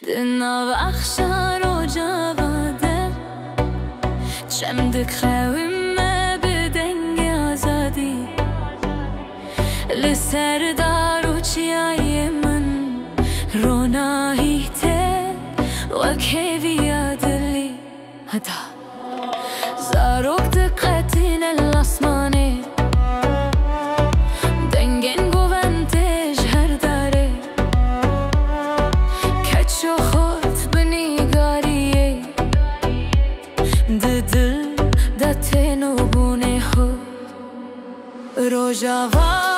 دنا و اخشار و جواده چمدک خویم بدنگ آزادی لسر دارو چیای من روناهی ته و کیوی عدلی هدا زاروک دقتین الاسمانه دنگن گوونتش هر داره کچو خود بنیگاریه دل دتنو بونه خو روژاوا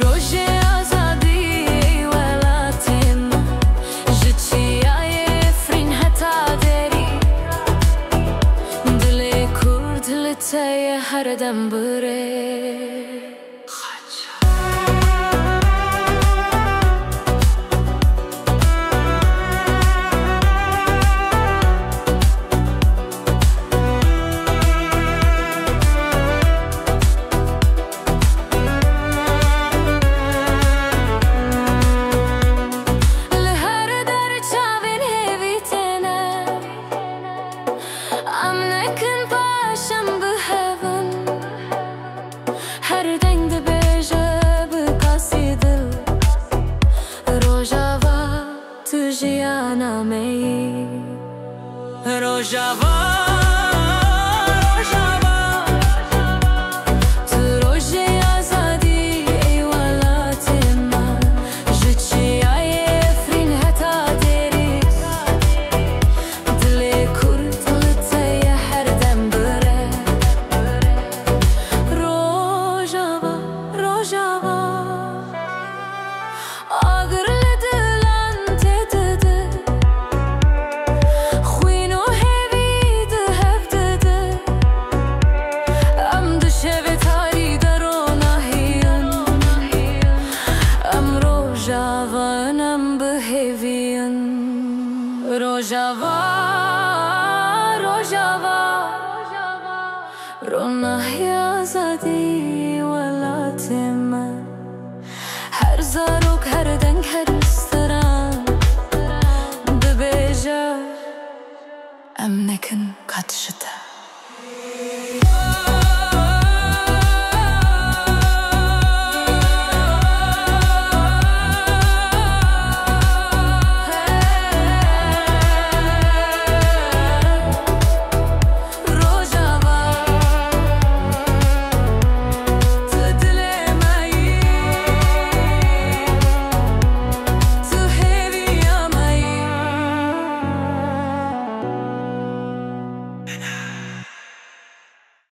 روژه آزادی ولاتم جچی آیفرین حتا دری دل کرد لطای هر دم بره Jiana mei Rojava Rojava Tu roje azadi ey walatima Jichi ayefrin hata deri Dile kurt ltaya her dem bere Rojava Rojava Ağır Rojava, Rojava Ronahi azadi walatim Her zarok, her denk, her restoran Bebeja Em nekin katş